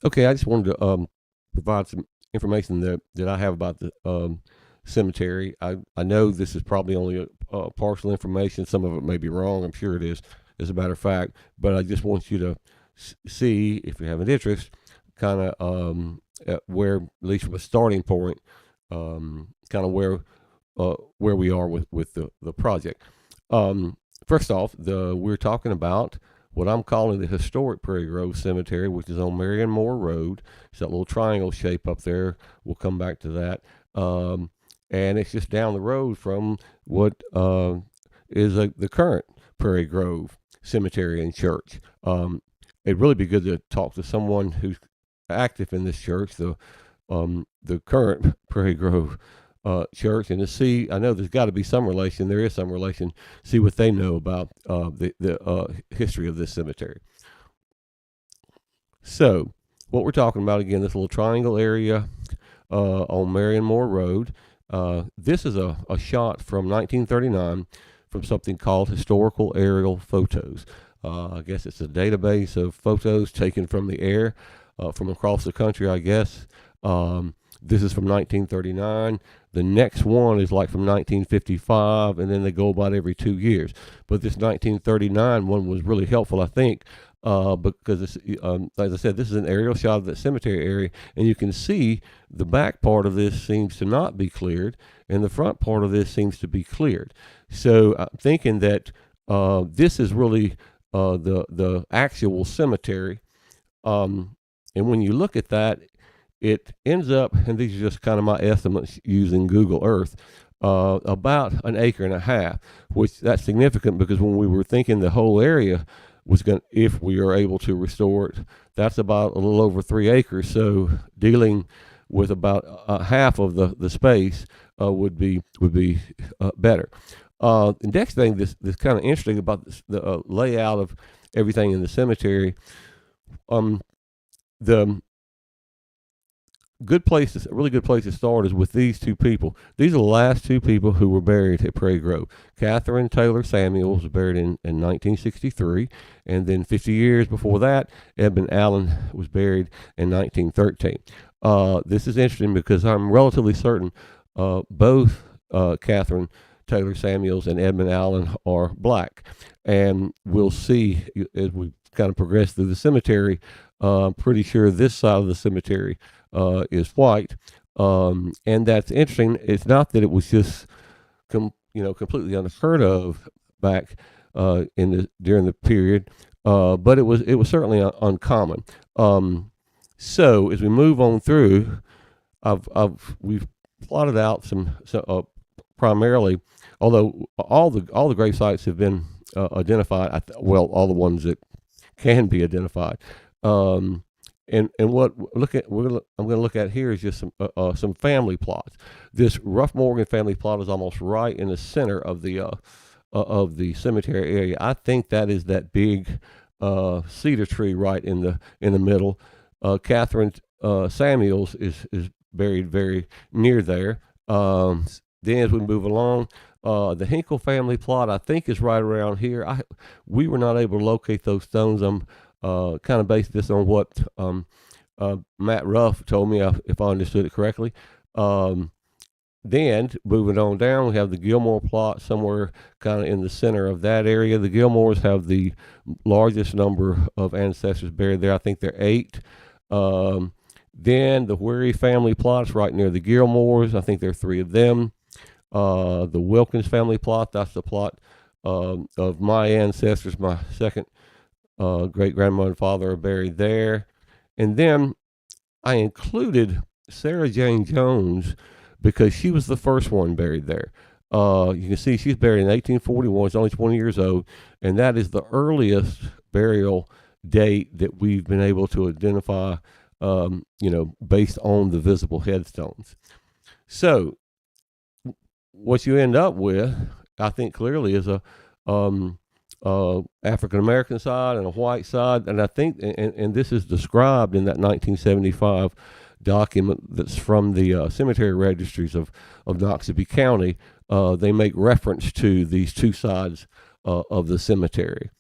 Okay, I just wanted to provide some information that I have about the cemetery. I know this is probably only partial information. Some of it may be wrong. I'm sure it is, as a matter of fact. But I just want you to see, if you have an interest, kind of where, at least from a starting point, kind of where we are with the project. First off, we're talking about what I'm calling the historic Prairie Grove Cemetery, which is on Marion Moore Road. It's that little triangle shape up there. We'll come back to that. And it's just down the road from what is the current Prairie Grove Cemetery and Church. It'd really be good to talk to someone who's active in this church, the current Prairie Grove church, and to see. I know there's got to be some relation. There is some relation. See what they know about the history of this cemetery. So, what we're talking about again, this little triangle area on Marion Moore Road. This is a shot from 1939 from something called Historical Aerial Photos. I guess it's a database of photos taken from the air from across the country, I guess. This is from 1939. The next one is like from 1955, and then they go about every 2 years. But this 1939 one was really helpful, I think, because as I said, this is an aerial shot of the cemetery area, and you can see the back part of this seems to not be cleared, and the front part of this seems to be cleared. So I'm thinking that this is really the actual cemetery. And when you look at that, it ends up, and these are just kind of my estimates using Google Earth, about an acre and a half, which that's significant because when we were thinking the whole area was going, if we are able to restore it, that's about a little over 3 acres. So dealing with about half of the space would be better. The next thing that's kind of interesting about the layout of everything in the cemetery, the a really good place to start is with these two people. These are the last two people who were buried at Prairie Grove. Catherine Taylor Samuels was buried in 1963, and then 50 years before that, Edmund Allen was buried in 1913. This is interesting because I'm relatively certain both Catherine Taylor Samuels and Edmund Allen are black, and we'll see as we kind of progress through the cemetery. Pretty sure this side of the cemetery is white, and that's interesting. It's not that it was just completely unheard of back during the period, but it was certainly uncommon. So as we move on through, we've plotted out some primarily, although all the grave sites have been identified. Well, all the ones that can be identified. And what I'm going to look at here is just some family plots. This Ruff Morgan family plot is almost right in the center of the cemetery area. I think that is that big cedar tree right in the middle. Catherine Samuels is buried very near there. Then as we move along, the Hinkle family plot I think is right around here. We were not able to locate those stones. I'm kind of based this on what Matt Ruff told me, if I understood it correctly. Then moving on down, we have the Gilmore plot somewhere kind of in the center of that area. The Gilmores have the largest number of ancestors buried there. I think they're 8. Then the Weary family plot's right near the Gilmores. I think there are 3 of them. The Wilkins family plot, that's the plot of my ancestors. My second great grandmother and father are buried there. And then I included Sarah Jane Jones because she was the first one buried there. You can see she's buried in 1841. She's only 20 years old, and that is the earliest burial date that we've been able to identify, based on the visible headstones. So what you end up with, I think clearly, is a African American side and a white side, and I think, and this is described in that 1975 document that's from the cemetery registries of Noxubee County. They make reference to these two sides of the cemetery.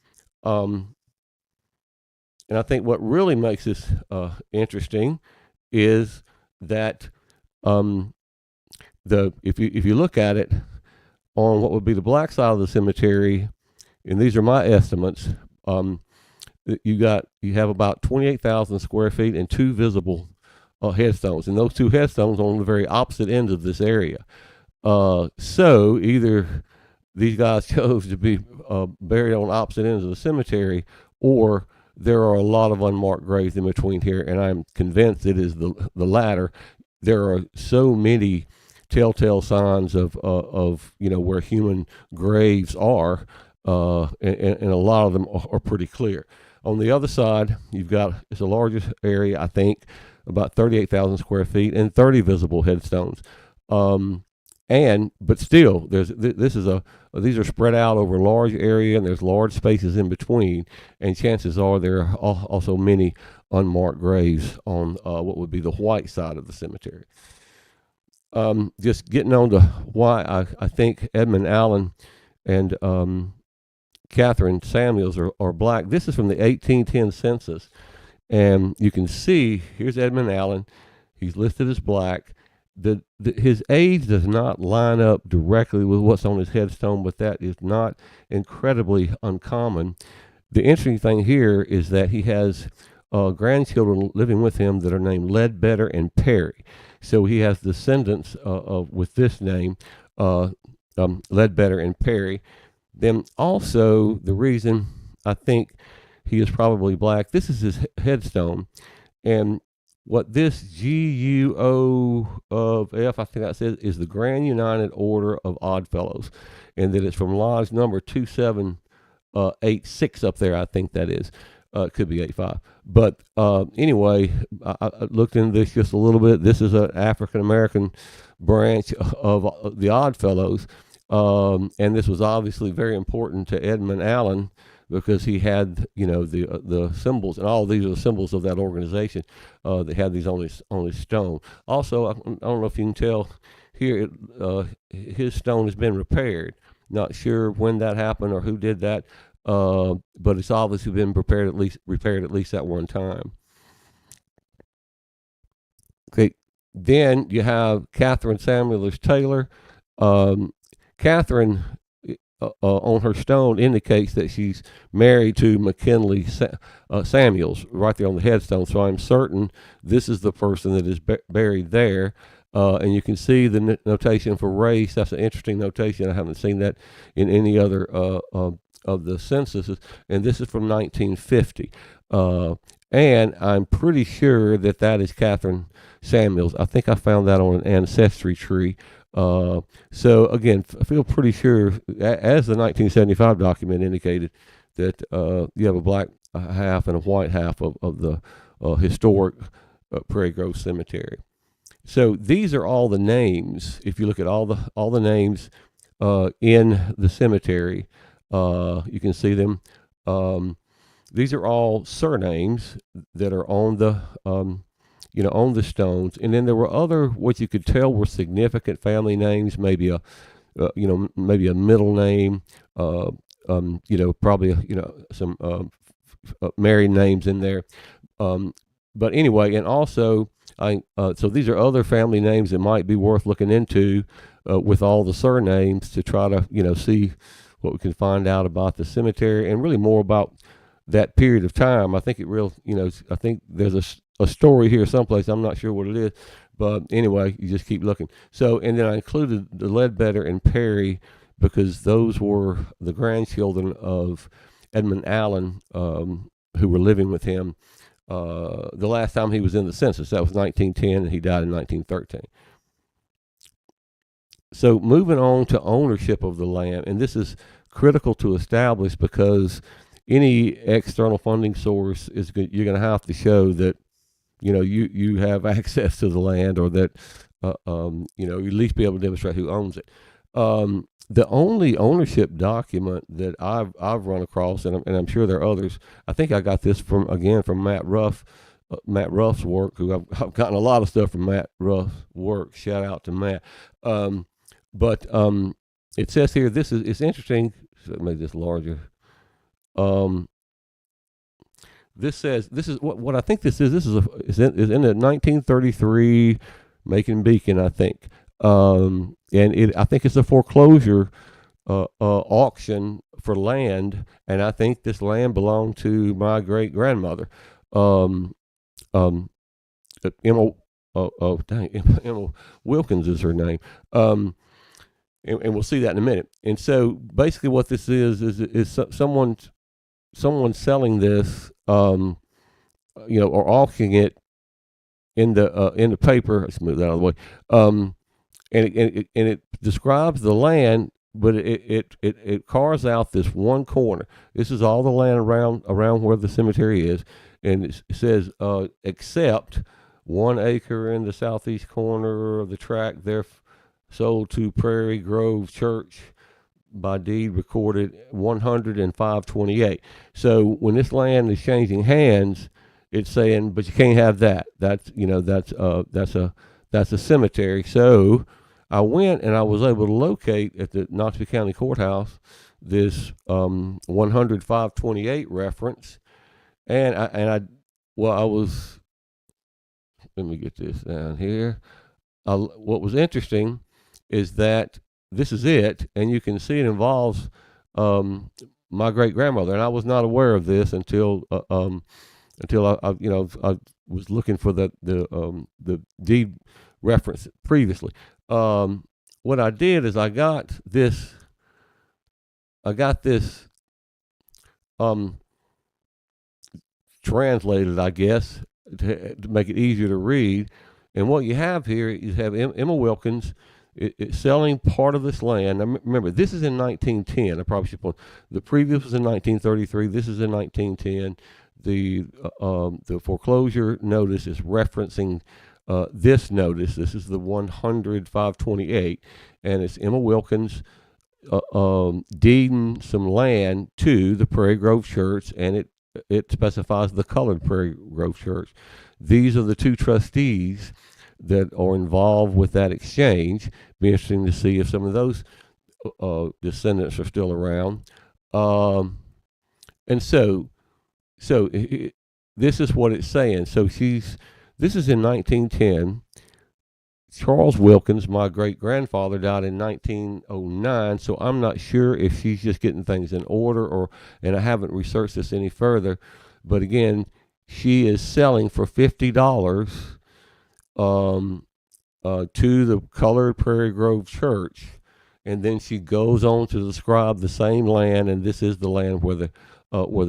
and I think what really makes this interesting is that if you look at it on what would be the black side of the cemetery, and these are my estimates, you have about 28,000 square feet and 2 visible headstones, and those 2 headstones on the very opposite ends of this area. So either these guys chose to be buried on opposite ends of the cemetery, or there are a lot of unmarked graves in between here, and I'm convinced it is the latter. There are so many telltale signs of where human graves are, and a lot of them are pretty clear. On the other side, it's a larger area, I think, about 38,000 square feet and 30 visible headstones. But still, these are spread out over a large area, and there's large spaces in between, and chances are there are also many unmarked graves on what would be the white side of the cemetery. Just getting on to why I think Edmund Allen and Catherine Samuels are black. This is from the 1810 census, and you can see here's Edmund Allen. He's listed as black. His age does not line up directly with what's on his headstone, but that is not incredibly uncommon. The interesting thing here is that he has grandchildren living with him that are named Ledbetter and Perry. So he has descendants with this name, Ledbetter and Perry. Then also the reason I think he is probably black, this is his headstone, and what this GUO of F, I think that says, is the Grand United Order of Oddfellows, and that it's from lodge number 2786 up there, I think that is. It could be 85. But anyway, I looked into this just a little bit. This is an African-American branch of the Oddfellows, and this was obviously very important to Edmund Allen, because he had, the symbols, and all of these are the symbols of that organization that had these on his stone. Also, I don't know if you can tell here, his stone has been repaired. Not sure when that happened or who did that, but it's obviously been repaired at least at one time. Okay, then you have Catherine Samuels Taylor. Catherine, on her stone, indicates that she's married to McKinley Samuels right there on the headstone. So I'm certain this is the person that is buried there. And you can see the notation for race. That's an interesting notation. I haven't seen that in any other of the censuses. And this is from 1950. And I'm pretty sure that is Catherine Samuels. I think I found that on an ancestry tree. So again, I feel pretty sure, as the 1975 document indicated, that you have a black half and a white half of the historic Prairie Grove Cemetery. So these are all the names. If you look at all the names in the cemetery, you can see them. These are all surnames that are on the on the stones, and then there were other what you could tell were significant family names, maybe a middle name, probably some married names in there. But anyway, and also so these are other family names that might be worth looking into with all the surnames to try to see what we can find out about the cemetery and really more about that period of time. I think I think there's a story here someplace. I'm not sure what it is, but anyway, you just keep looking. So, and then I included the Ledbetter and Perry because those were the grandchildren of Edmund Allen, who were living with him the last time he was in the census. That was 1910, and he died in 1913. So moving on to ownership of the land, and this is critical to establish because any external funding source you're going to have to show that you have access to the land, or that you at least be able to demonstrate who owns it. The only ownership document that I've run across, and I'm sure there are others. I think I got this from Matt Ruff, Matt Ruff's work. Who I've gotten a lot of stuff from Matt Ruff's work. Shout out to Matt. But it says here, it's interesting. Let me make this larger. this says, this is what I think this is. This is in the 1933 Macon Beacon, I think. And I think it's a foreclosure auction for land, and I think this land belonged to my great grandmother. Um, um, Emma, Emma Wilkins is her name. And we'll see that in a minute. And so basically, what this is someone selling this, or auctioning it in the paper. Let's move that out of the way. And it describes the land, but it carves out this one corner. This is all the land around where the cemetery is, and it says except 1 acre in the southeast corner of the tract there sold to Prairie Grove Church by deed recorded 105/28. So when this land is changing hands, it's saying, but you can't have that. That's a cemetery. So I went and I was able to locate at the Knoxville County Courthouse this 105/28 reference, and I was. Let me get this down here. What was interesting is that this is it, and you can see it involves my great grandmother, and I was not aware of this until I was looking for the deed reference previously. What I did is I got this translated, I guess, to make it easier to read. And what you have here is Emma Wilkins selling part of this land. Now, remember, this is in 1910. I probably should point. The previous was in 1933. This is in 1910. The foreclosure notice is referencing this notice. This is the 105/28, and it's Emma Wilkins deeding some land to the Prairie Grove Church, and it specifies the colored Prairie Grove Church. These are the two trustees that are involved with that exchange. Be interesting to see if some of those descendants are still around. And so this is what it's saying. So this is in 1910. Charles Wilkins, my great grandfather, died in 1909. So I'm not sure if she's just getting things in order, and I haven't researched this any further. But again, she is selling for $50 to the colored Prairie Grove Church, and then she goes on to describe the same land, and this is the land where the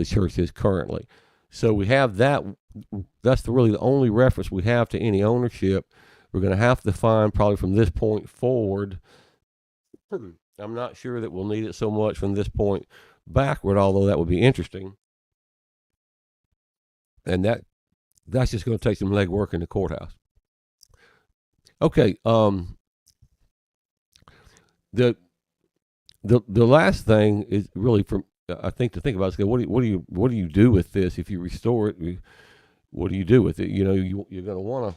church is currently. So we have that. That's really the only reference we have to any ownership. We're going to have to find probably from this point forward. I'm not sure that we'll need it so much from this point backward, although that would be interesting. And that's just going to take some legwork in the courthouse. Okay. The last thing is really I think to think about is what do you do with this if you restore it? What do you do with it? You're going to want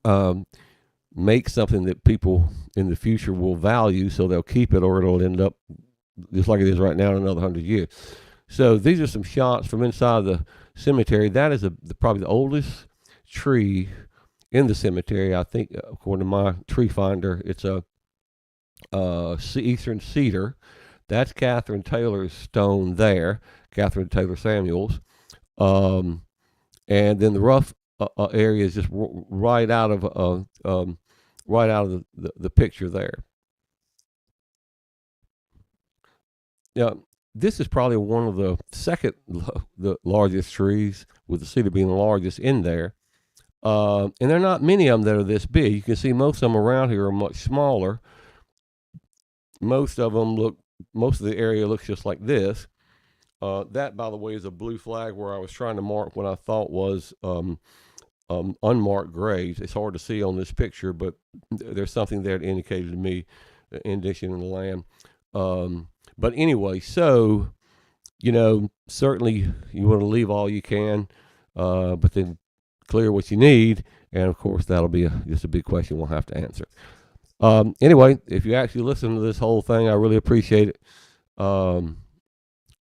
to make something that people in the future will value, so they'll keep it, or it'll end up just like it is right now in another 100 years. So these are some shots from inside the cemetery. That is probably the oldest tree in the cemetery. I think, according to my tree finder, it's a eastern cedar. That's Catherine Taylor's stone there, Catherine Taylor Samuels. And then the rough area is just right out of the picture there. Now, this is probably one of the the largest trees, with the cedar being the largest in there. And there are not many of them that are this big. You can see most of them around here are much smaller. Most of the area looks just like this. That, by the way, is a blue flag where I was trying to mark what I thought was unmarked graves. It's hard to see on this picture, but there's something there that indicated to me the indentation in the land. But anyway, so, certainly you want to leave all you can, but then clear what you need. And of course, that'll be just a big question we'll have to answer. Anyway, if you actually listen to this whole thing, I really appreciate it. And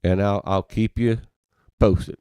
I'll keep you posted.